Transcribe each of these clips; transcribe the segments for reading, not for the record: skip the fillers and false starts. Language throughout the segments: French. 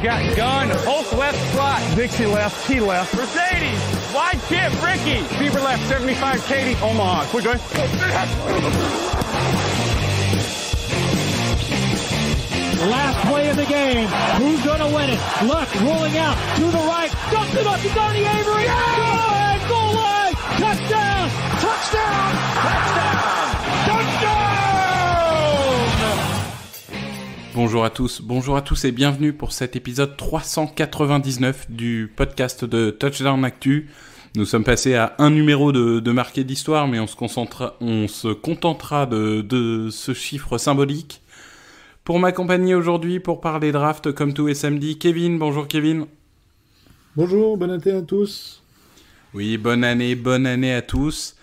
Got gun, Hulk left slot. Dixie left, T left. Mercedes, wide chip, Ricky. Beaver left, 75, Katie, Omaha. Quick, go. Last play of the game. Who's gonna win it? Luck rolling out to the right. Dumps it up to Donnie Avery. Yeah! Goal line! Touchdown! Touchdown! Touchdown! Touchdown! Bonjour à tous et bienvenue pour cet épisode 399 du podcast de Touchdown Actu. Nous sommes passés à un numéro de marqué d'histoire, mais on se contentera de ce chiffre symbolique. Pour m'accompagner aujourd'hui, pour parler draft comme tous les samedis, Kevin. Bonjour Kevin. Bonjour, bonne année à tous. Oui, bonne année à tous.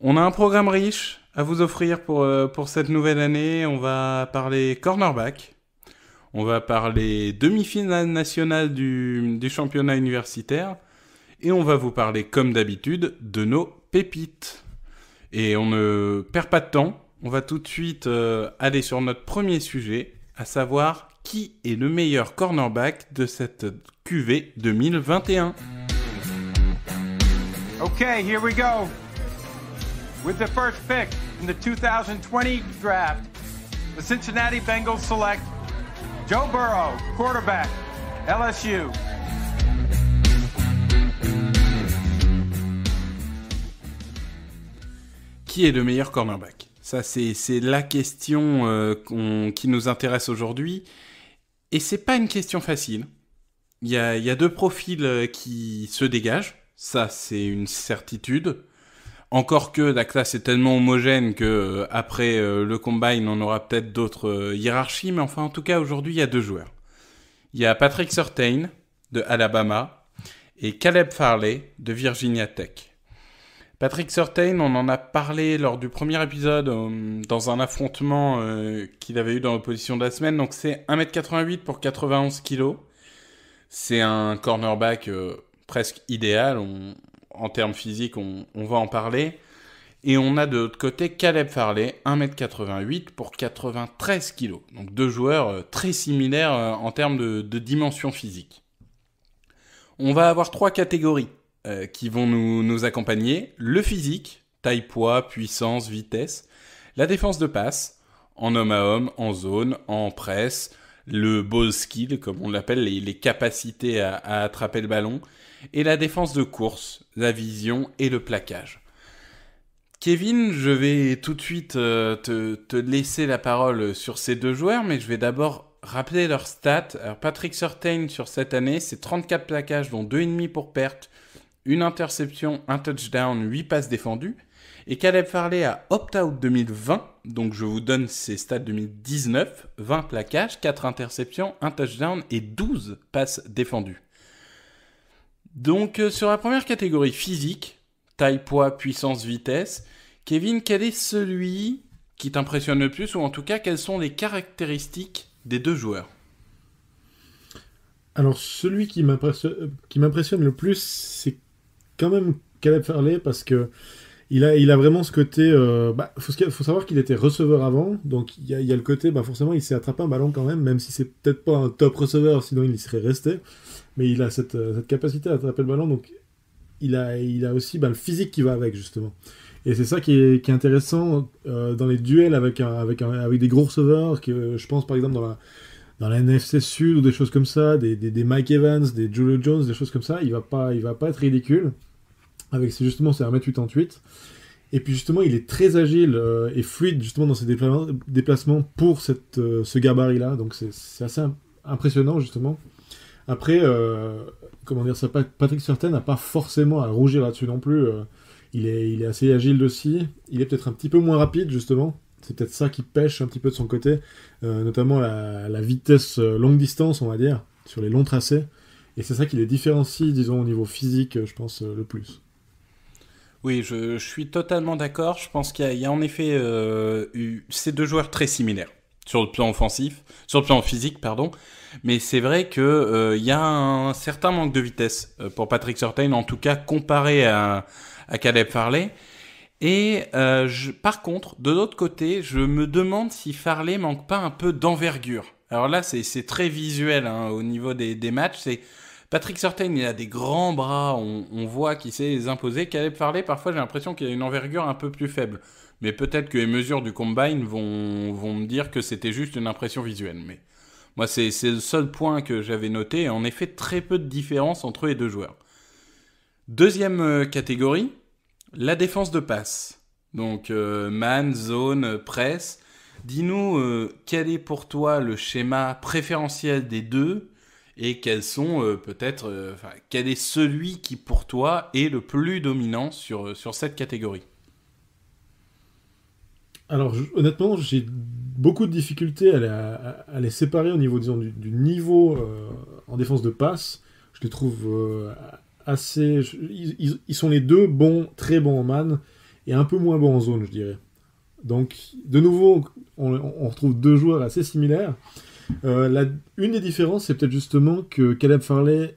On a un programme riche à vous offrir pour cette nouvelle année. On va parler cornerback. On va parler demi-finale nationale du championnat universitaire. Et on va vous parler, comme d'habitude, de nos pépites. Et on ne perd pas de temps. On va tout de suite aller sur notre premier sujet, à savoir qui est le meilleur cornerback de cette QV 2021. Okay, here we go. With the first pick in the 2020 draft, the Cincinnati Bengals select Joe Burrow, quarterback, LSU. Qui est le meilleur cornerback ? Ça, c'est la question qui nous intéresse aujourd'hui. Et c'est pas une question facile. Il y a deux profils qui se dégagent. Ça, c'est une certitude. Encore que la classe est tellement homogène que après le combine, on aura peut-être d'autres hiérarchies. Mais enfin, en tout cas, aujourd'hui, il y a deux joueurs. Il y a Patrick Surtain de Alabama et Caleb Farley de Virginia Tech. Patrick Surtain, on en a parlé lors du premier épisode dans un affrontement qu'il avait eu dans l'opposition de la semaine. Donc c'est 1m88 pour 91 kg. C'est un cornerback presque idéal. En termes physiques, on va en parler. Et on a de l'autre côté Caleb Farley, 1m88 pour 93 kg. Donc deux joueurs très similaires en termes de dimension physique. On va avoir trois catégories qui vont nous accompagner. Le physique, taille, poids, puissance, vitesse. La défense de passe, en homme à homme, en zone, en presse. Le ball skill, comme on l'appelle, les capacités à attraper le ballon. Et la défense de course, la vision et le plaquage. Kevin, je vais tout de suite te laisser la parole sur ces deux joueurs, mais je vais d'abord rappeler leurs stats. Alors, Patrick Surtain, sur cette année, c'est 34 plaquages, dont 2,5 pour perte, une interception, un touchdown, 8 passes défendues. Et Caleb Farley a opt-out 2020, donc je vous donne ses stats 2019, 20 plaquages, 4 interceptions, un touchdown et 12 passes défendues. Donc sur la première catégorie physique, taille, poids, puissance, vitesse, Kevin, quel est celui qui t'impressionne le plus, ou en tout cas, quelles sont les caractéristiques des deux joueurs ? Alors celui qui m'impressionne le plus, c'est quand même Caleb Farley, parce que il a vraiment ce côté... faut savoir qu'il était receveur avant, donc il y a le côté, forcément il s'est attrapé un ballon quand même si c'est peut-être pas un top receveur, sinon il y serait resté, mais il a cette capacité à attraper le ballon, donc il a aussi le physique qui va avec, justement. Et c'est ça qui est intéressant dans les duels avec des gros receveurs, que je pense par exemple dans la NFC Sud ou des choses comme ça, des Mike Evans, des Julio Jones, des choses comme ça, il va pas être ridicule. C'est 1m88. Et puis justement, il est très agile et fluide justement dans ses déplacements pour ce gabarit-là. Donc c'est assez impressionnant justement. Après, Patrick Surtain n'a pas forcément à rougir là-dessus non plus. Il est assez agile aussi. Il est peut-être un petit peu moins rapide justement. C'est peut-être ça qui pêche un petit peu de son côté, notamment la vitesse longue distance, on va dire, sur les longs tracés. Et c'est ça qui les différencie, disons, au niveau physique, je pense, le plus. Oui, je suis totalement d'accord. Je pense qu'il y a en effet ces deux joueurs très similaires sur le plan physique, pardon. Mais c'est vrai que y a un certain manque de vitesse pour Patrick Surtain, en tout cas comparé à à Caleb Farley. Et par contre, de l'autre côté, je me demande si Farley manque pas un peu d'envergure. Alors là, c'est très visuel hein, au niveau des matchs. C'est Patrick Surtain, il a des grands bras, on voit qu'il sait les imposer. Caleb Farley, parfois, j'ai l'impression qu'il a une envergure un peu plus faible. Mais peut-être que les mesures du combine vont me dire que c'était juste une impression visuelle. Mais moi, c'est le seul point que j'avais noté. En effet, très peu de différence entre les deux joueurs. Deuxième catégorie, la défense de passe. Donc, man, zone, press. Dis-nous, quel est pour toi le schéma préférentiel des deux et quels sont quel est celui qui pour toi est le plus dominant sur cette catégorie? Alors, honnêtement, j'ai beaucoup de difficultés à les séparer au niveau, disons, du niveau en défense de passe. Je les trouve assez... Ils sont les deux bons, très bons en man, et un peu moins bons en zone, je dirais. Donc, de nouveau, on retrouve deux joueurs assez similaires. Une des différences, c'est peut-être justement que Caleb Farley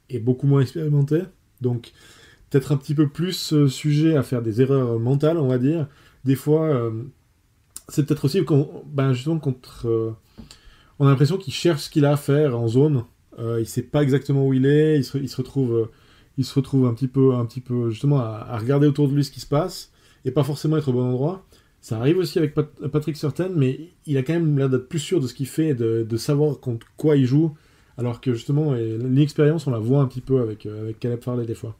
est beaucoup moins expérimenté, donc peut-être un petit peu plus sujet à faire des erreurs mentales, on va dire. Des fois, c'est peut-être aussi justement on a l'impression qu'il cherche ce qu'il a à faire en zone. Il sait pas exactement où il est. Il se retrouve un petit peu justement à regarder autour de lui ce qui se passe et pas forcément être au bon endroit. Ça arrive aussi avec Patrick Surtain, mais il a quand même l'air d'être plus sûr de ce qu'il fait, de savoir contre quoi il joue, alors que justement l'inexpérience on la voit un petit peu avec Caleb Farley des fois.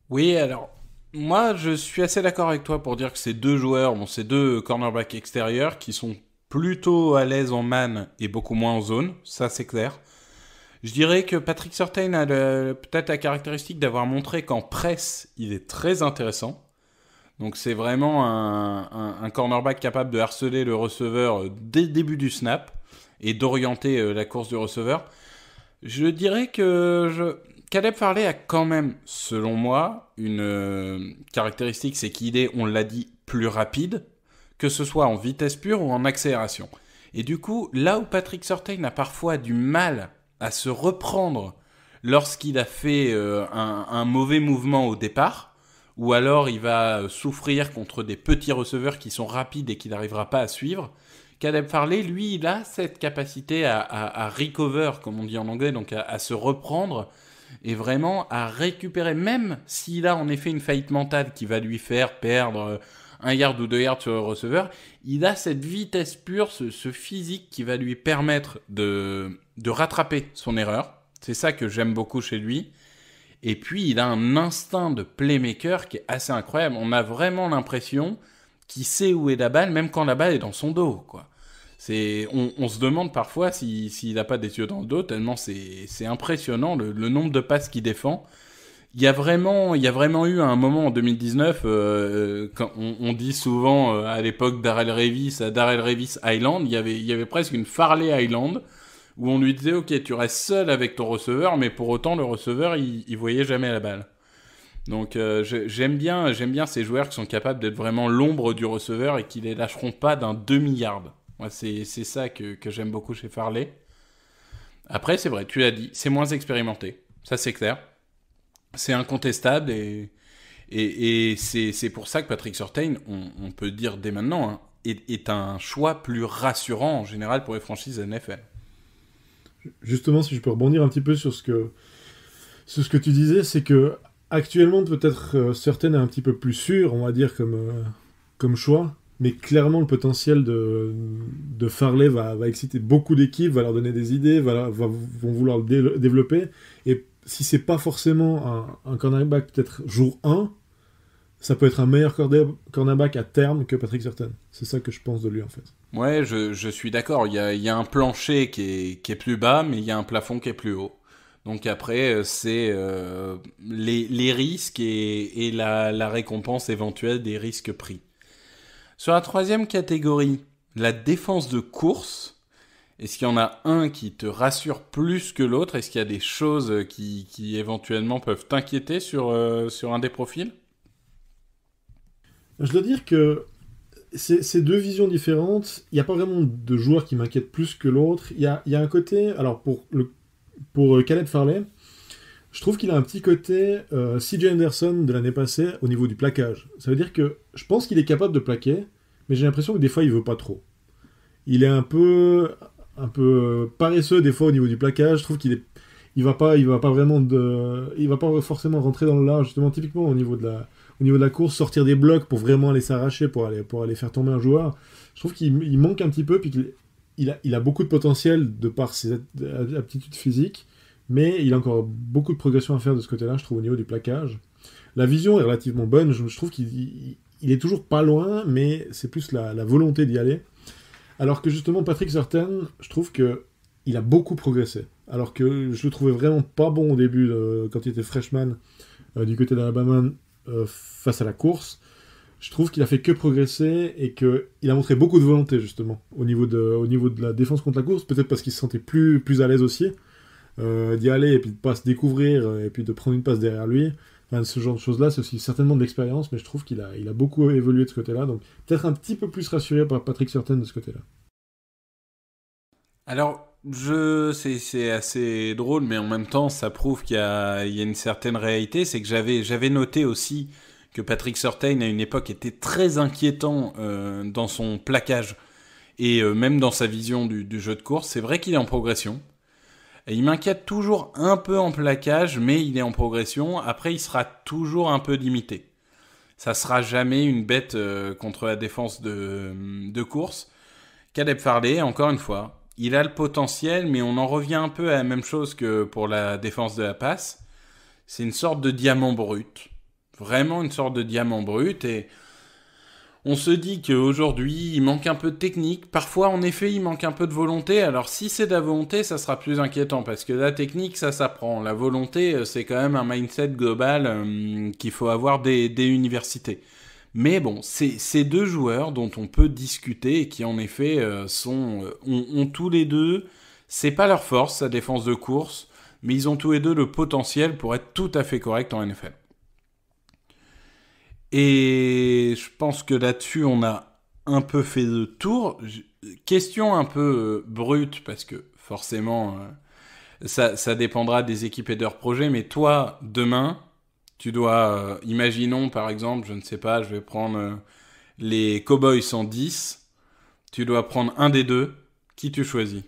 Oui, alors moi je suis assez d'accord avec toi pour dire que ces deux joueurs, ces deux cornerbacks extérieurs qui sont plutôt à l'aise en man et beaucoup moins en zone, ça c'est clair. Je dirais que Patrick Surtain a peut-être la caractéristique d'avoir montré qu'en presse il est très intéressant. Donc c'est vraiment un cornerback capable de harceler le receveur dès le début du snap et d'orienter la course du receveur. Je dirais que Caleb Farley a quand même, selon moi, une caractéristique, c'est qu'il est, on l'a dit, plus rapide, que ce soit en vitesse pure ou en accélération. Et du coup, là où Patrick Surtain a parfois du mal à se reprendre lorsqu'il a fait un mauvais mouvement au départ, ou alors il va souffrir contre des petits receveurs qui sont rapides et qu'il n'arrivera pas à suivre. Caleb Farley, lui, il a cette capacité à recover, comme on dit en anglais, donc à se reprendre et vraiment à récupérer, même s'il a en effet une faillite mentale qui va lui faire perdre 1 yard ou 2 yards sur le receveur, il a cette vitesse pure, ce physique qui va lui permettre de rattraper son erreur. C'est ça que j'aime beaucoup chez lui. Et puis, il a un instinct de playmaker qui est assez incroyable. On a vraiment l'impression qu'il sait où est la balle, même quand la balle est dans son dos, quoi. On se demande parfois s'il n'a pas des yeux dans le dos, tellement c'est impressionnant le nombre de passes qu'il défend. Il y a vraiment eu un moment en 2019, quand on dit souvent à l'époque Darrelle Revis Island, il y avait presque une Farley Island, où on lui disait, ok, tu restes seul avec ton receveur, mais pour autant, le receveur, il voyait jamais la balle. Donc, j'aime bien ces joueurs qui sont capables d'être vraiment l'ombre du receveur et qui les lâcheront pas d'un demi-yard. Moi, c'est ça que j'aime beaucoup chez Farley. Après, c'est vrai, tu l'as dit, c'est moins expérimenté. Ça, c'est clair. C'est incontestable et c'est pour ça que Patrick Surtain, on peut dire dès maintenant, hein, est un choix plus rassurant en général pour les franchises NFL. Justement, si je peux rebondir un petit peu sur ce que tu disais, c'est que actuellement peut-être Surtain est un petit peu plus sûr, on va dire comme choix, mais clairement le potentiel de Farley va exciter beaucoup d'équipes, va leur donner des idées, vont vouloir le développer, et si c'est pas forcément un cornerback peut-être jour 1, ça peut être un meilleur cornerback à terme que Patrick Surtain. C'est ça que je pense de lui en fait. Ouais, je suis d'accord. Il y a un plancher qui est plus bas, mais il y a un plafond qui est plus haut. Donc après, c'est les risques et la récompense éventuelle des risques pris. Sur la troisième catégorie, la défense de course, est-ce qu'il y en a un qui te rassure plus que l'autre? Est-ce qu'il y a des choses qui éventuellement peuvent t'inquiéter sur un des profils? Je dois dire que c'est deux visions différentes. Il n'y a pas vraiment de joueur qui m'inquiète plus que l'autre. Il y a un côté... Alors, pour Caleb Farley, je trouve qu'il a un petit côté CJ Anderson de l'année passée au niveau du plaquage. Ça veut dire que je pense qu'il est capable de plaquer, mais j'ai l'impression que des fois il veut pas trop. Il est un peu paresseux des fois au niveau du plaquage. Je trouve il va pas forcément rentrer dans le large, justement typiquement au niveau de la course, sortir des blocs pour vraiment aller s'arracher pour aller faire tomber un joueur. Je trouve qu'il manque un petit peu, puis qu'il a beaucoup de potentiel de par ses aptitudes physiques, mais il a encore beaucoup de progression à faire de ce côté-là, je trouve, au niveau du plaquage. La vision est relativement bonne, je trouve qu'il est toujours pas loin, mais c'est plus la volonté d'y aller. Alors que justement, Patrick Surtain, je trouve qu'il a beaucoup progressé. Alors que je le trouvais vraiment pas bon au début, quand il était freshman, du côté d'Alabama, face à la course. Je trouve qu'il a fait que progresser et qu'il a montré beaucoup de volonté, justement, au niveau de la défense contre la course. Peut-être parce qu'il se sentait plus à l'aise aussi, d'y aller et puis de pas se découvrir et puis de prendre une passe derrière lui. Enfin, ce genre de choses-là, c'est aussi certainement de l'expérience, mais je trouve qu'il a beaucoup évolué de ce côté-là. Donc peut-être un petit peu plus rassuré par Patrick Surtain de ce côté-là. Alors, c'est assez drôle, mais en même temps, ça prouve qu'il y a une certaine réalité. C'est que j'avais noté aussi que Patrick Surtain, à une époque, était très inquiétant dans son plaquage et même dans sa vision du jeu de course. C'est vrai qu'il est en progression. Et il m'inquiète toujours un peu en plaquage, mais il est en progression. Après, il sera toujours un peu limité. Ça sera jamais une bête contre la défense de course. Caleb Farley, encore une fois, il a le potentiel, mais on en revient un peu à la même chose que pour la défense de la passe. C'est une sorte de diamant brut. Vraiment une sorte de diamant brut. Et on se dit qu'aujourd'hui, il manque un peu de technique. Parfois, en effet, il manque un peu de volonté. Alors, si c'est de la volonté, ça sera plus inquiétant. Parce que la technique, ça s'apprend. La volonté, c'est quand même un mindset global qu'il faut avoir des universités. Mais bon, c'est deux joueurs dont on peut discuter et qui, en effet, ont tous les deux... C'est pas leur force, la défense de course, mais ils ont tous les deux le potentiel pour être tout à fait corrects en NFL. Et je pense que là-dessus, on a un peu fait le tour. Question un peu brute, parce que forcément, ça dépendra des équipes et de leurs projets. Mais toi, demain, tu dois... imaginons, par exemple, je ne sais pas, je vais prendre les Cowboys en 10. Tu dois prendre un des deux. Qui tu choisis ?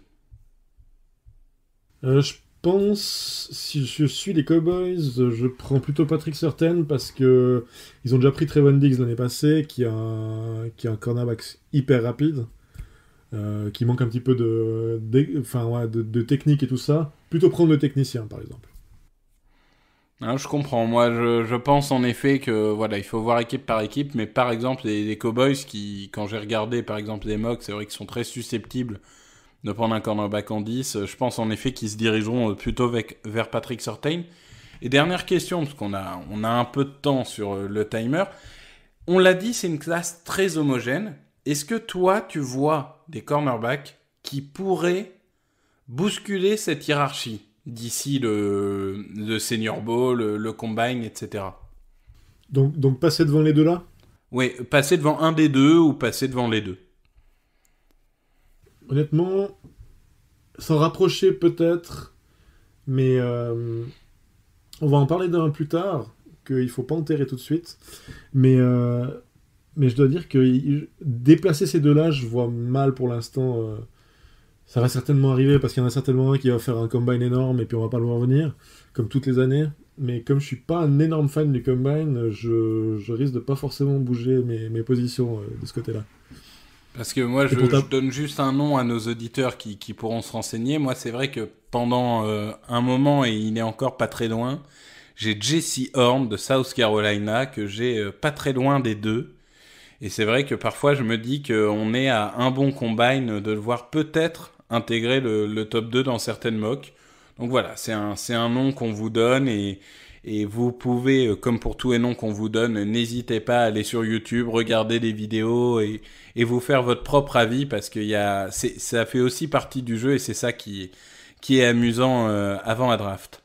Je pense, si je suis les Cowboys, je prends plutôt Patrick Surtain parce que ils ont déjà pris Trevon Diggs l'année passée, qui a un cornerback hyper rapide, qui manque un petit peu de technique et tout ça. Plutôt prendre le technicien, par exemple. Ah, je comprends. Moi, je pense en effet que voilà, il faut voir équipe par équipe, mais par exemple les Cowboys qui, quand j'ai regardé par exemple les mocks, c'est vrai qu'ils sont très susceptibles de prendre un cornerback en 10. Je pense en effet qu'ils se dirigeront plutôt vers Patrick Surtain. Et dernière question, parce qu'on a un peu de temps sur le timer. On l'a dit, c'est une classe très homogène. Est-ce que toi, tu vois des cornerbacks qui pourraient bousculer cette hiérarchie d'ici le Senior Bowl, le Combine, etc. Donc passer devant les deux là ? Oui, passer devant un des deux ou passer devant les deux. Honnêtement, s'en rapprocher peut-être, mais on va en parler d'un plus tard, qu'il ne faut pas enterrer tout de suite. Mais je dois dire que déplacer ces deux-là, je vois mal pour l'instant. Ça va certainement arriver, parce qu'il y en a certainement un qui va faire un combine énorme, et puis on va pas le voir venir, comme toutes les années. Mais comme je suis pas un énorme fan du combine, je risque de pas forcément bouger mes positions de ce côté-là. Parce que moi, je donne juste un nom à nos auditeurs qui pourront se renseigner. Moi, c'est vrai que pendant un moment, et il n'est encore pas très loin, j'ai Jesse Horn de South Carolina, que j'ai pas très loin des deux. Et c'est vrai que parfois, je me dis qu'on est à un bon combine de le voir peut-être intégrer le top 2 dans certaines mocks. Donc voilà, c'est un nom qu'on vous donne et vous pouvez, comme pour tous les noms qu'on vous donne, n'hésitez pas à aller sur YouTube, regarder des vidéos et vous faire votre propre avis, parce que ça fait aussi partie du jeu et c'est ça qui est amusant avant la draft.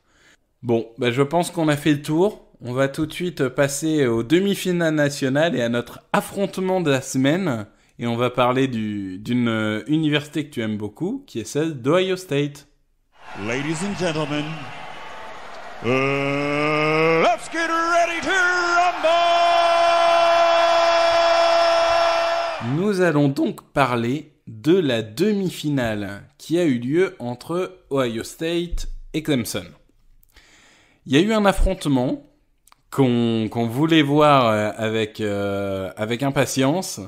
Bon, je pense qu'on a fait le tour. On va tout de suite passer aux demi-finales nationales et à notre affrontement de la semaine. Et on va parler d'une université que tu aimes beaucoup, qui est celle d'Ohio State. Ladies and gentlemen, Let's get ready to rumble! Nous allons donc parler de la demi-finale qui a eu lieu entre Ohio State et Clemson. Il y a eu un affrontement qu'on voulait voir avec impatience.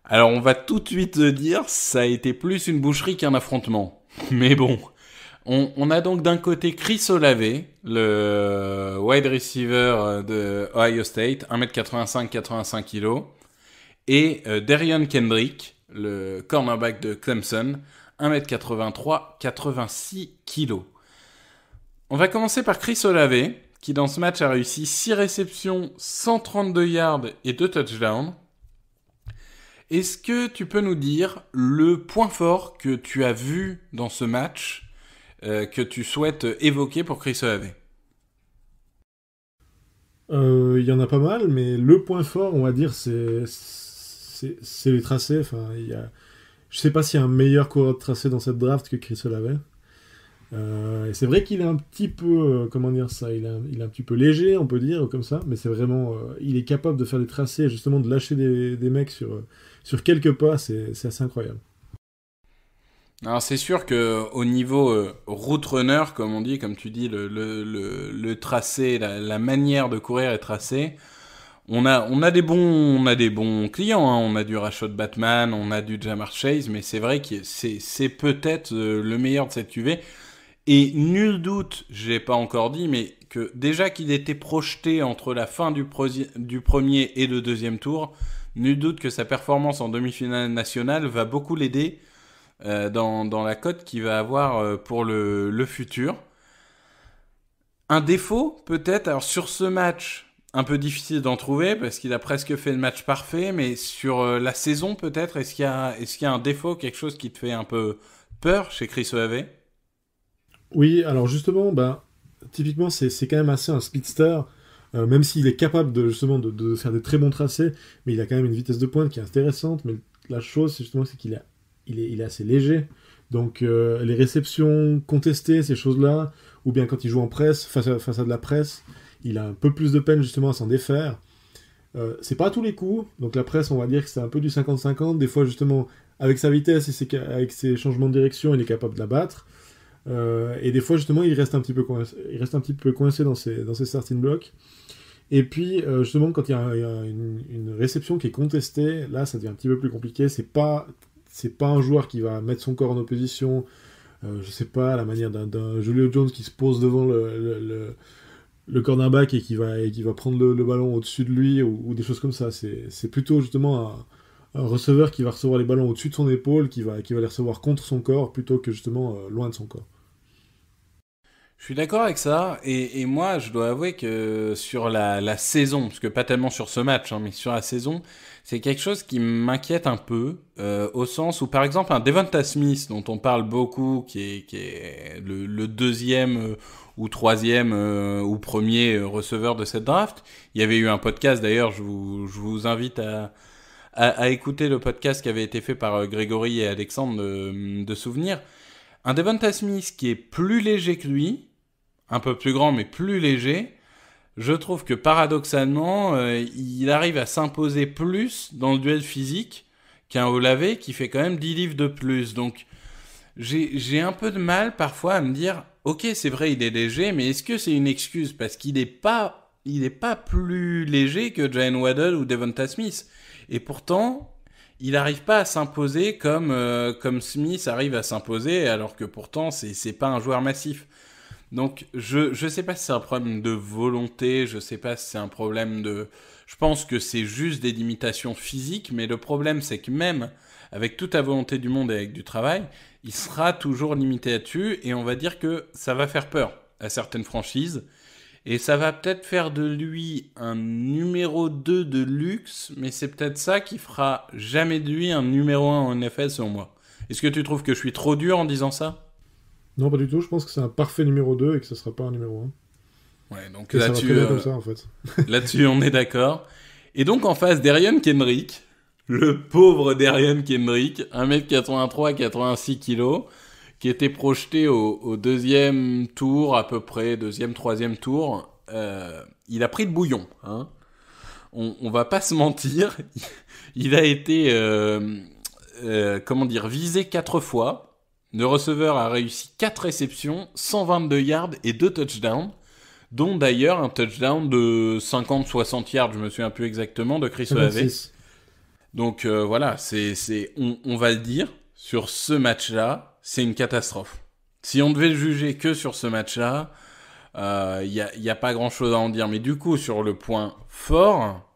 Alors on va tout de suite dire, ça a été plus une boucherie qu'un affrontement. Mais bon, on a donc d'un côté Chris Olave, le wide receiver de Ohio State, 1m85, 85 kg, et Derion Kendrick, le cornerback de Clemson, 1m83, 86 kg. On va commencer par Chris Olave, qui dans ce match a réussi 6 réceptions, 132 yards et 2 touchdowns. Est-ce que tu peux nous dire le point fort que tu as vu dans ce match, que tu souhaites évoquer pour Chris Olave? Il y en a pas mal, mais le point fort, on va dire, c'est les tracés. Enfin, je sais pas s'il y a un meilleur coureur de tracé dans cette draft que Chris Olave. Et c'est vrai qu'il est un petit peu, comment dire ça, il est un petit peu léger, on peut dire, comme ça, mais c'est vraiment, il est capable de faire des tracés, justement de lâcher des mecs sur quelques pas, c'est assez incroyable. Alors c'est sûr que au niveau route runner, comme on dit, comme tu dis, le tracé, la manière de courir est tracée. On a des bons clients, hein. On a du Rashad Bateman, on a du Ja'Marr Chase, mais c'est vrai que c'est peut-être le meilleur de cette UV. Et nul doute, je l'ai pas encore dit, mais que déjà qu'il était projeté entre la fin du premier et le deuxième tour, nul doute que sa performance en demi-finale nationale va beaucoup l'aider dans la cote qu'il va avoir pour le futur. Un défaut, peut-être, alors sur ce match, un peu difficile d'en trouver parce qu'il a presque fait le match parfait, mais sur la saison, peut-être, est-ce qu'il y a un défaut, quelque chose qui te fait un peu peur chez Chris Olave? Oui, alors justement, typiquement, c'est quand même assez un speedster, même s'il est capable justement de faire des très bons tracés, mais il a quand même une vitesse de pointe qui est intéressante, mais la chose, c'est qu'il est assez léger, donc les réceptions contestées, ces choses-là, ou bien quand il joue en presse, face à de la presse, il a un peu plus de peine justement à s'en défaire. C'est pas à tous les coups, donc la presse, on va dire que c'est un peu du 50-50, des fois justement, avec sa vitesse et avec ses changements de direction, il est capable de la battre. Et des fois justement il reste un petit peu coincé dans ses starting blocks, et puis justement quand il y a une réception qui est contestée, là ça devient un petit peu plus compliqué. C'est pas un joueur qui va mettre son corps en opposition, je sais pas, à la manière d'un Julio Jones qui se pose devant le cornerback et qui va prendre le ballon au-dessus de lui, ou des choses comme ça. C'est plutôt justement un receveur qui va recevoir les ballons au-dessus de son épaule, qui va les recevoir contre son corps plutôt que justement loin de son corps. Je suis d'accord avec ça, et moi je dois avouer que sur la saison, parce que pas tellement sur ce match, hein, mais sur la saison, c'est quelque chose qui m'inquiète un peu, au sens où par exemple un Devonta Smith dont on parle beaucoup, qui est le deuxième ou troisième ou premier receveur de cette draft. Il y avait eu un podcast d'ailleurs, je vous invite à écouter le podcast qui avait été fait par Grégory et Alexandre de Souvenirs. Un Devonta Smith qui est plus léger que lui, un peu plus grand mais plus léger, je trouve que paradoxalement, il arrive à s'imposer plus dans le duel physique qu'un Olave qui fait quand même 10 livres de plus. Donc j'ai un peu de mal parfois à me dire, ok, c'est vrai, il est léger, mais est-ce que c'est une excuse? Parce qu'il n'est pas plus léger que Jalen Waddle ou Devonta Smith. Et pourtant, il n'arrive pas à s'imposer comme Smith arrive à s'imposer, alors que pourtant, c'est pas un joueur massif. Donc, je sais pas si c'est un problème de volonté, je sais pas si c'est un problème de... Je pense que c'est juste des limitations physiques, mais le problème, c'est que même avec toute la volonté du monde et avec du travail, il sera toujours limité là-dessus, et on va dire que ça va faire peur à certaines franchises, et ça va peut-être faire de lui un numéro 2 de luxe, mais c'est peut-être ça qui fera jamais de lui un numéro 1 en NFL selon moi. Est-ce que tu trouves que je suis trop dur en disant ça? Non, pas du tout, je pense que c'est un parfait numéro 2 et que ce sera pas un numéro 1. Ouais, donc et là-dessus, ça va très bien comme ça, en fait. Là-dessus, on est d'accord. Et donc, en face, Derion Kendrick, le pauvre Derion Kendrick, 1m83, 86 kg, qui était projeté au deuxième tour, à peu près, troisième tour, il a pris le bouillon. Hein. On va pas se mentir, il a été visé 4 fois. Le receveur a réussi 4 réceptions, 122 yards et 2 touchdowns, dont d'ailleurs un touchdown de 50-60 yards, je me souviens plus exactement, de Chris Olave. Donc voilà, on va le dire, sur ce match-là, c'est une catastrophe. Si on devait le juger que sur ce match-là, y a pas grand-chose à en dire. Mais du coup, sur le point fort,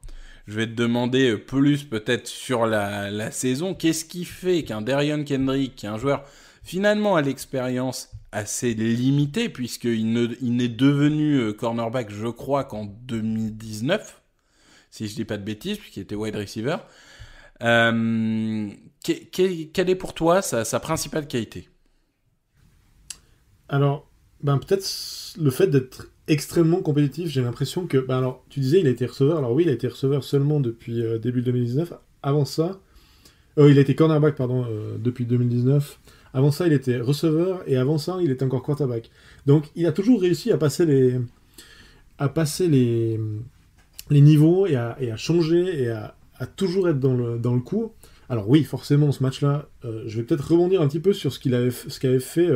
je vais te demander plus peut-être sur la saison. Qu'est-ce qui fait qu'un Derion Kendrick, qui est un joueur finalement à l'expérience assez limitée, puisqu'il n'est devenu cornerback, je crois, qu'en 2019, si je dis pas de bêtises, puisqu'il était wide receiver. Quelle est pour toi sa principale qualité ? Alors, peut-être le fait d'être extrêmement compétitif, j'ai l'impression que... alors, tu disais, il a été receveur. Alors oui, il a été receveur seulement depuis début 2019. Avant ça... il a été cornerback, depuis 2019. Avant ça, il était receveur, et avant ça, il était encore quarterback. Donc, il a toujours réussi à passer les niveaux, et à changer, et à toujours être dans le coup. Alors oui, forcément, ce match-là, je vais peut-être rebondir un petit peu sur ce qu'avait fait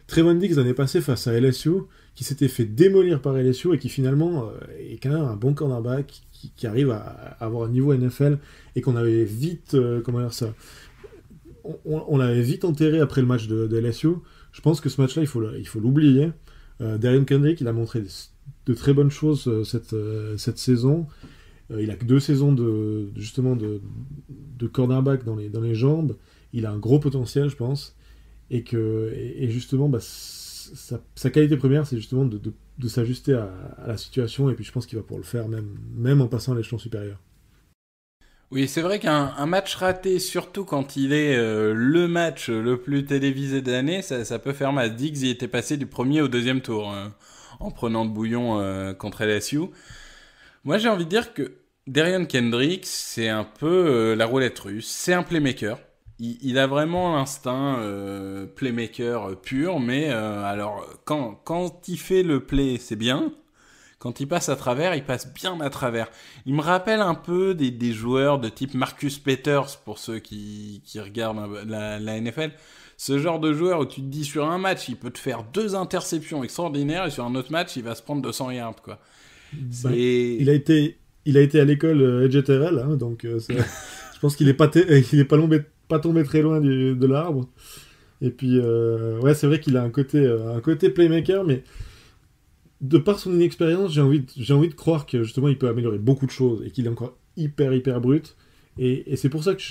Trevon Diggs l'année passée face à LSU, qui s'était fait démolir par LSU, et qui finalement est quand même un bon cornerback, qui arrive à avoir un niveau NFL, et qu'on avait vite... On l'avait vite enterré après le match de LSU. Je pense que ce match-là, il faut l'oublier. Derion Kendrick, il a montré de très bonnes choses cette saison. Il a que 2 saisons de cornerback dans les jambes. Il a un gros potentiel, je pense. Et justement, sa qualité première, c'est justement de s'ajuster à la situation. Et puis je pense qu'il va pouvoir le faire, même en passant à l'échelon supérieur. Oui, c'est vrai qu'un match raté, surtout quand il est le match le plus télévisé de l'année, ça peut faire mal. Diggs, il était passé du premier au deuxième tour en prenant le bouillon contre LSU. Moi, j'ai envie de dire que Derion Kendrick, c'est un peu la roulette russe. C'est un playmaker. Il a vraiment l'instinct playmaker pur, mais alors quand il fait le play, c'est bien. Quand il passe à travers, il passe bien à travers. Il me rappelle un peu des joueurs de type Marcus Peters, pour ceux qui regardent la NFL. Ce genre de joueur où tu te dis, sur un match, il peut te faire 2 interceptions extraordinaires, et sur un autre match, il va se prendre 200 yards, quoi. Il a été à l'école EJTRL, hein, donc je pense qu'il est pas tombé très loin de l'arbre. Et puis, ouais, c'est vrai qu'il a un côté playmaker, mais de par son inexpérience, j'ai envie de croire que justement il peut améliorer beaucoup de choses, et qu'il est encore hyper brut. Et c'est pour ça que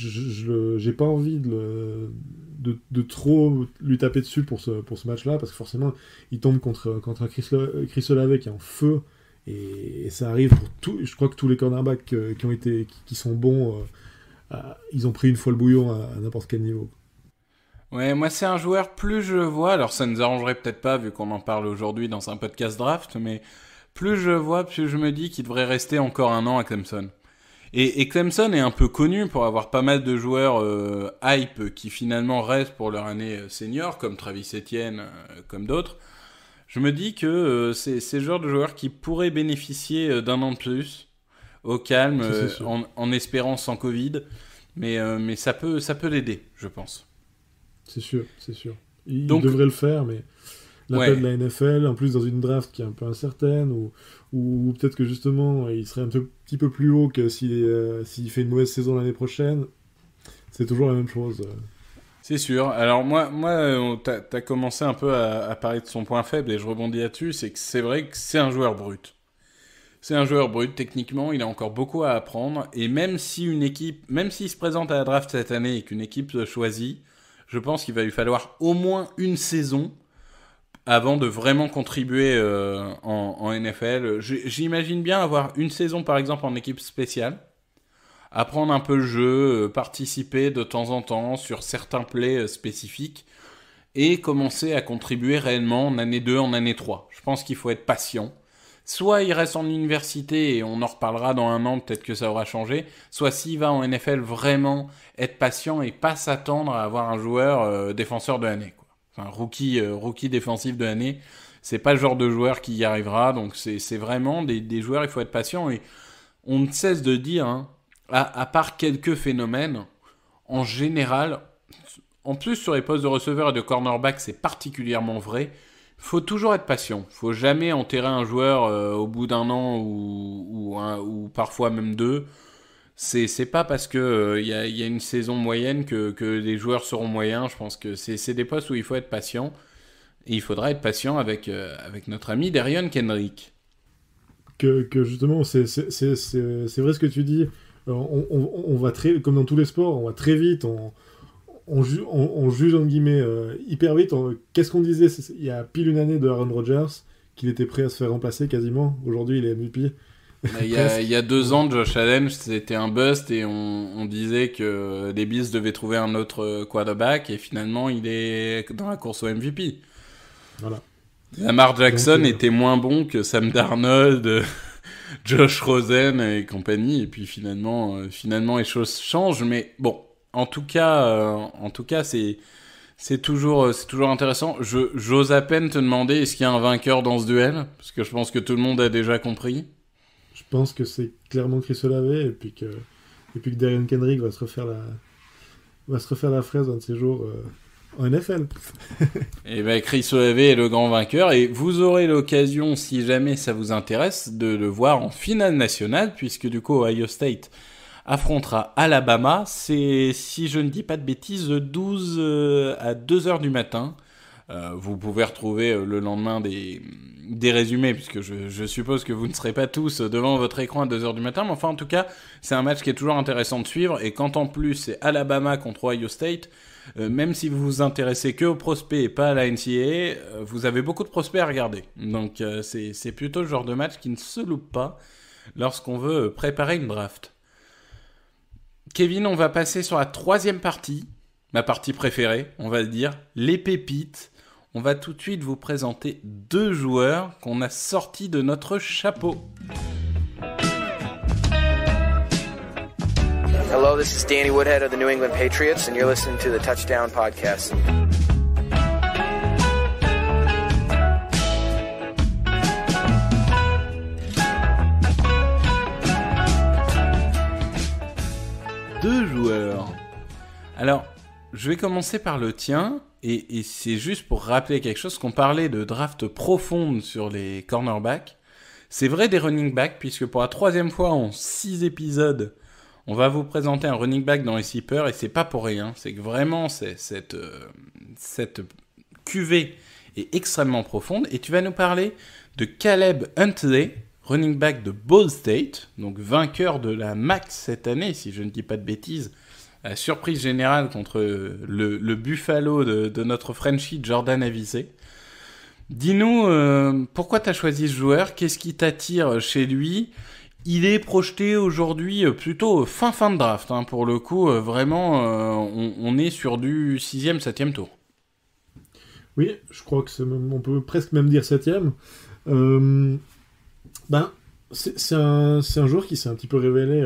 j'ai pas envie de trop lui taper dessus pour ce match-là, parce que forcément il tombe contre un Chris Olave qui est en feu, et ça arrive pour tout. Je crois que tous les cornerbacks qui sont bons, ils ont pris une fois le bouillon à n'importe quel niveau. Ouais, moi c'est un joueur, plus je vois, alors ça nous arrangerait peut-être pas vu qu'on en parle aujourd'hui dans un podcast draft, mais plus je vois, plus je me dis qu'il devrait rester encore 1 an à Clemson. Et Clemson est un peu connu pour avoir pas mal de joueurs hype qui finalement restent pour leur année senior, comme Travis Etienne, comme d'autres. Je me dis que c'est le genre de joueurs qui pourraient bénéficier d'1 an de plus, au calme, en espérant sans Covid, mais ça peut l'aider, je pense. C'est sûr. Il devrait le faire, mais l'appel de la NFL, en plus dans une draft qui est un peu incertaine, ou peut-être que justement il serait un petit peu plus haut que s'il fait une mauvaise saison l'année prochaine, c'est toujours la même chose. C'est sûr. Alors moi t'as commencé un peu à parler de son point faible, et je rebondis là-dessus, c'est que c'est vrai que c'est un joueur brut. C'est un joueur brut, techniquement, il a encore beaucoup à apprendre, et même s'il se présente à la draft cette année et qu'une équipe le choisit, je pense qu'il va lui falloir au moins une saison avant de vraiment contribuer en NFL. J'imagine bien avoir une saison, par exemple, en équipe spéciale, apprendre un peu le jeu, participer de temps en temps sur certains plays spécifiques, et commencer à contribuer réellement en année 2, en année 3. Je pense qu'il faut être patient. Soit il reste en université et on en reparlera dans 1 an, peut-être que ça aura changé. Soit s'il va en NFL, vraiment être patient et pas s'attendre à avoir un joueur défenseur de l'année, quoi. enfin rookie défensif de l'année. C'est pas le genre de joueur qui y arrivera, donc c'est vraiment des joueurs, il faut être patient. Et on ne cesse de dire, hein, à part quelques phénomènes, en général, en plus sur les postes de receveur et de cornerback, c'est particulièrement vrai. Faut toujours être patient. Faut jamais enterrer un joueur au bout d'un an ou parfois même 2. C'est pas parce que y a une saison moyenne que les joueurs seront moyens. Je pense que c'est des postes où il faut être patient. Et il faudra être patient avec notre ami Derion Kendrick. Que justement, c'est vrai ce que tu dis. On va très, comme dans tous les sports, on va très vite, on juge entre guillemets hyper vite. Qu'est-ce qu'on disait il y a pile une année de Aaron Rodgers qu'il était prêt à se faire remplacer quasiment. Aujourd'hui, il est MVP. Il y a 2 ans, Josh Allen, c'était un bust et on disait que les Bills devaient trouver un autre quarterback et finalement, il est dans la course au MVP. Voilà. Lamar Jackson était moins bon que Sam Darnold, Josh Rosen et compagnie. Et puis finalement, les choses changent. Mais bon, en tout cas, c'est toujours intéressant. J'ose à peine te demander est-ce qu'il y a un vainqueur dans ce duel, parce que je pense que tout le monde a déjà compris. Je pense que c'est clairement Chris Olave et puis que Derion Kendrick va se refaire la fraise un de ces jours en NFL. Et ben Chris Olave est le grand vainqueur et vous aurez l'occasion, si jamais ça vous intéresse, de le voir en finale nationale, puisque du coup Ohio State affrontera Alabama. C'est, si je ne dis pas de bêtises, 12 à 2h du matin. Vous pouvez retrouver le lendemain des résumés, puisque je suppose que vous ne serez pas tous devant votre écran à 2h du matin, mais enfin en tout cas, c'est un match qui est toujours intéressant de suivre, et quand en plus c'est Alabama contre Ohio State, même si vous vous intéressez que aux prospects et pas à la NCAA, vous avez beaucoup de prospects à regarder. Donc c'est plutôt le genre de match qui ne se loupe pas lorsqu'on veut préparer une draft. Kevin, on va passer sur la 3e partie, ma partie préférée, on va le dire, les pépites. On va tout de suite vous présenter 2 joueurs qu'on a sortis de notre chapeau. Hello, this is Danny Woodhead of the New England Patriots, and you're listening to the Touchdown Podcast. Deux joueurs. Alors, je vais commencer par le tien, et c'est juste pour rappeler quelque chose, qu'on parlait de draft profonde sur les cornerbacks. C'est vrai des running backs, puisque pour la 3e fois en 6 épisodes, on va vous présenter un running back dans les sleepers, et c'est pas pour rien. C'est que vraiment, cette cuvée est extrêmement profonde. Et tu vas nous parler de Caleb Huntley, running back de Ball State, donc vainqueur de la MAC cette année, si je ne dis pas de bêtises. La surprise générale contre le Buffalo de notre Frenchie Jordan Avicé. Dis-nous, pourquoi tu as choisi ce joueur? Qu'est-ce qui t'attire chez lui? Il est projeté aujourd'hui plutôt fin de draft. Hein, pour le coup, vraiment, on est sur du 6e, 7e tour. Oui, je crois que on peut presque même dire 7e. C'est un joueur qui s'est un petit peu révélé...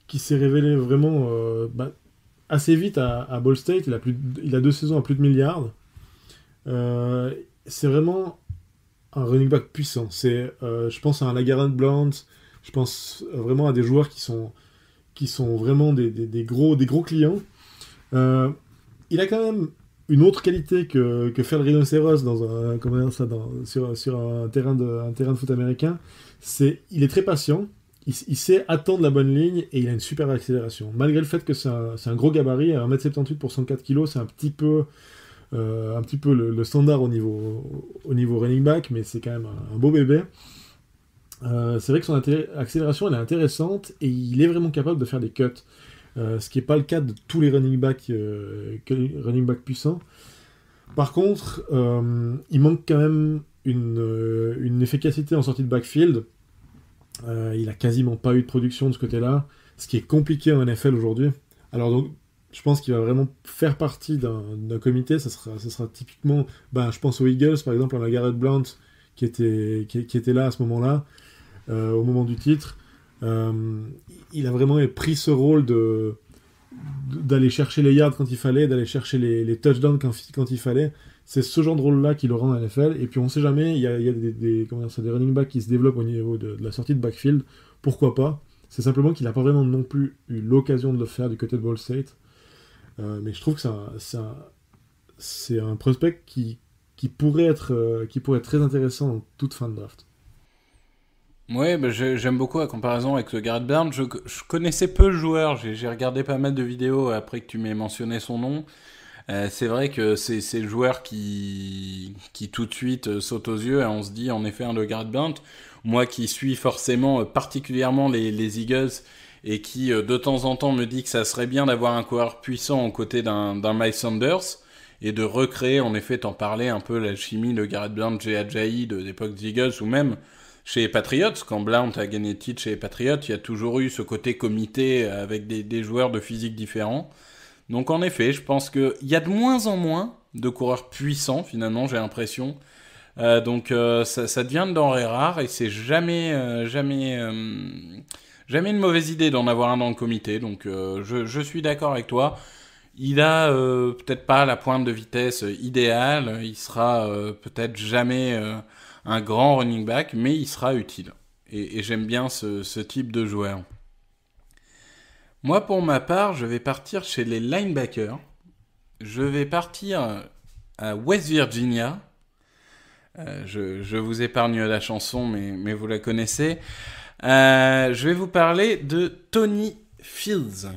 qui s'est révélé vraiment assez vite à Ball State. Il a 2 saisons à plus de milliards. C'est vraiment un running back puissant. Je pense à un LaGarrette Blount. Je pense vraiment à des joueurs qui sont vraiment des gros clients. Il a quand même une autre qualité que faire le rhinocéros sur un terrain de foot américain. Il est très patient. Il sait attendre la bonne ligne et il a une super accélération. Malgré le fait que c'est un gros gabarit, 1m78 pour 104 kg, c'est un petit peu le standard au niveau running back, mais c'est quand même un beau bébé. C'est vrai que son accélération elle est intéressante et il est vraiment capable de faire des cuts, ce qui n'est pas le cas de tous les running backs puissants. Par contre, il manque quand même une efficacité en sortie de backfield. Il a quasiment pas eu de production de ce côté-là, ce qui est compliqué en NFL aujourd'hui. Alors donc, je pense qu'il va vraiment faire partie d'un comité. Ça sera typiquement, je pense aux Eagles par exemple, à LaGarrette Blount qui était là à ce moment-là, au moment du titre. Il a vraiment pris ce rôle d'aller chercher les yards quand il fallait, d'aller chercher les touchdowns quand il fallait. C'est ce genre de rôle-là qui le rend en NFL. Et puis on sait jamais, il y a des running backs qui se développent au niveau de la sortie de backfield. Pourquoi pas? C'est simplement qu'il n'a pas vraiment non plus eu l'occasion de le faire du côté de Ball State. Mais je trouve que c'est un prospect qui pourrait être très intéressant en toute fin de draft. Ouais, bah j'aime beaucoup la comparaison avec le Garrett Blount. Je connaissais peu le joueur, j'ai regardé pas mal de vidéos après que tu m'aies mentionné son nom. C'est vrai que c'est le joueur qui tout de suite saute aux yeux et on se dit en effet le Garrett Blount. Moi qui suis forcément particulièrement les Eagles et qui de temps en temps me dit que ça serait bien d'avoir un coureur puissant aux côtés d'un Miles Sanders et de recréer, en effet, t'en parlais un peu l'alchimie de Garrett Blount, Jay Ajayi de l'époque des Eagles ou même chez les Patriots. Quand Blount a gagné le titre chez les Patriots, il y a toujours eu ce côté comité avec des joueurs de physique différents. Donc en effet, je pense qu'il y a de moins en moins de coureurs puissants, finalement, j'ai l'impression. Donc ça devient une denrée rare et c'est jamais une mauvaise idée d'en avoir un dans le comité. Donc je suis d'accord avec toi. Il a peut-être pas la pointe de vitesse idéale. Il sera peut-être jamais un grand running back, mais il sera utile. Et j'aime bien ce type de joueur. Moi, pour ma part, je vais partir chez les linebackers. Je vais partir à West Virginia. Je vous épargne la chanson, mais vous la connaissez. Je vais vous parler de Tony Fields.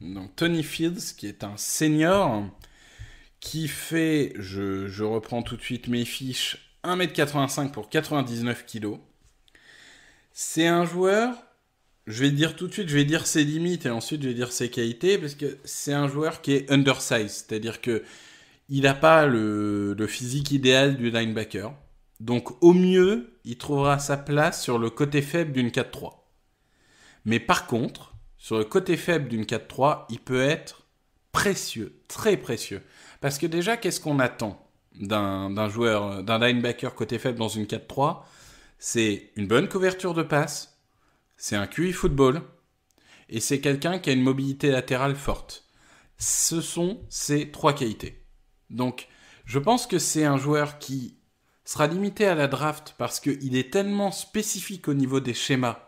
Donc Tony Fields, qui est un senior, qui fait, je reprends tout de suite mes fiches, 1m85 pour 99 kg. C'est un joueur, je vais dire tout de suite, je vais dire ses limites et ensuite je vais dire ses qualités, parce que c'est un joueur qui est undersized, c'est-à-dire que il n'a pas le physique idéal du linebacker. Donc au mieux, il trouvera sa place sur le côté faible d'une 4-3. Mais par contre, sur le côté faible d'une 4-3, il peut être précieux, très précieux. Parce que déjà, qu'est-ce qu'on attend d'un joueur, d'un linebacker côté faible dans une 4-3 ? C'est une bonne couverture de passe, c'est un QI football, et c'est quelqu'un qui a une mobilité latérale forte. Ce sont ces trois qualités. Donc, je pense que c'est un joueur qui sera limité à la draft parce qu'il est tellement spécifique au niveau des schémas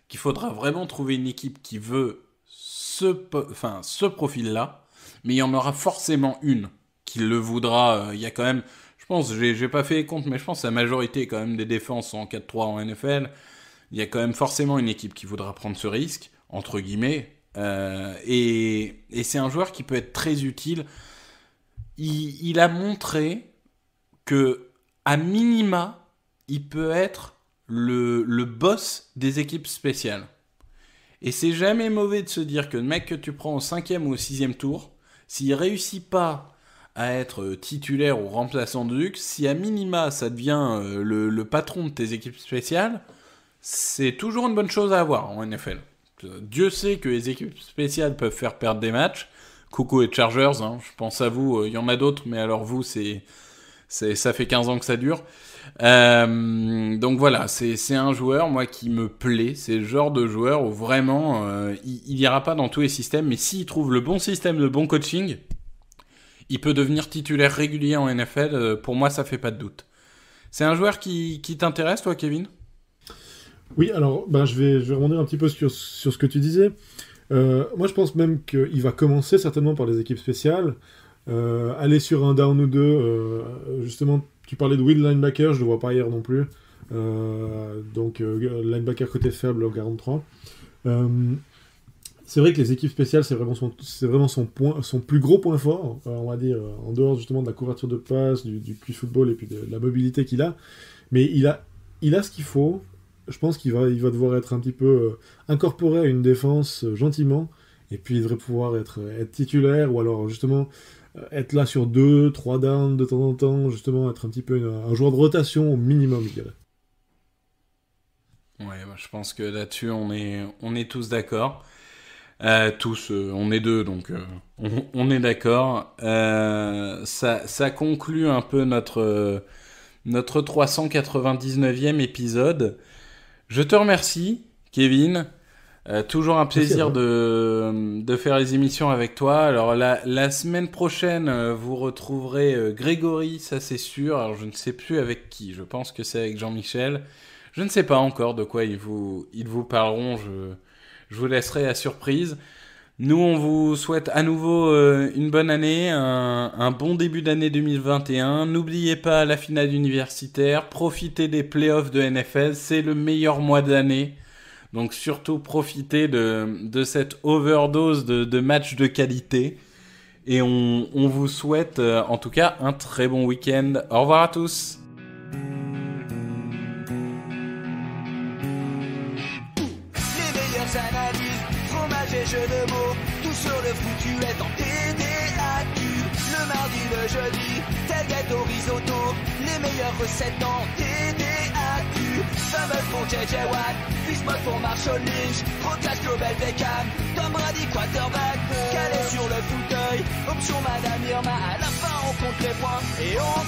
qu'il faudra vraiment trouver une équipe qui veut ce profil-là, mais il y en aura forcément une qui le voudra. Il y a quand même, je pense, j'ai pas fait les comptes, mais je pense que la majorité quand même des défenses en 4-3 en NFL, il y a quand même forcément une équipe qui voudra prendre ce risque, entre guillemets, et c'est un joueur qui peut être très utile. Il a montré que, à minima, il peut être le boss des équipes spéciales. Et c'est jamais mauvais de se dire que le mec que tu prends au 5e ou au 6e tour, s'il réussit pas à être titulaire ou remplaçant de luxe, si à minima ça devient le patron de tes équipes spéciales, c'est toujours une bonne chose à avoir en NFL. Dieu sait que les équipes spéciales peuvent faire perdre des matchs. Coucou et Chargers, hein, je pense à vous, il y en a d'autres, mais alors vous, ça fait 15 ans que ça dure. Donc voilà, c'est un joueur, moi, qui me plaît. C'est le genre de joueur où vraiment, il ira pas dans tous les systèmes, mais s'il trouve le bon système, le bon coaching, il peut devenir titulaire régulier en NFL. Pour moi, ça fait pas de doute. C'est un joueur qui t'intéresse, toi, Kevin ? Oui, alors, je vais rebondir un petit peu sur ce que tu disais. Moi, je pense même qu'il va commencer certainement par les équipes spéciales, aller sur un down ou deux. Justement, tu parlais de will linebacker, je le vois pas hier non plus. Donc, linebacker côté faible, 43. C'est vrai que les équipes spéciales, c'est vraiment son plus gros point fort, on va dire, en dehors justement de la couverture de passe, du QI football et puis de la mobilité qu'il a. Mais il a ce qu'il faut. Je pense qu'il va devoir être un petit peu incorporé à une défense gentiment, et puis il devrait pouvoir être titulaire, ou alors justement être là sur 2-3 downs de temps en temps, justement être un petit peu un joueur de rotation au minimum, je dirais. Ouais, je pense que là-dessus on est tous d'accord. On est deux, donc on est d'accord. Ça conclut un peu notre 399e épisode. Je te remercie, Kevin. Toujours un plaisir de faire les émissions avec toi. Alors la semaine prochaine, vous retrouverez Grégory, ça c'est sûr. Alors je ne sais plus avec qui, je pense que c'est avec Jean-Michel. Je ne sais pas encore de quoi ils vous parleront, je vous laisserai la surprise. Nous, on vous souhaite à nouveau une bonne année, un bon début d'année 2021. N'oubliez pas la finale universitaire, profitez des playoffs de NFL, c'est le meilleur mois de l'année. Donc surtout profitez de cette overdose de matchs de qualité. Et on vous souhaite en tout cas un très bon week-end. Au revoir à tous. Les meilleures analyses, fromage et jeux de mots, tout sur le foutu est en TDAQ. Le mardi, le jeudi, tailgate au risotto, les meilleures recettes en TDAQ. Fumble pour JJ Watt, Fishball pour Marshall Lynch, Rocklash Global Beckham, Tom Brady quarterback, calé sur le fauteuil, option Madame Irma, à la fin on compte les points et on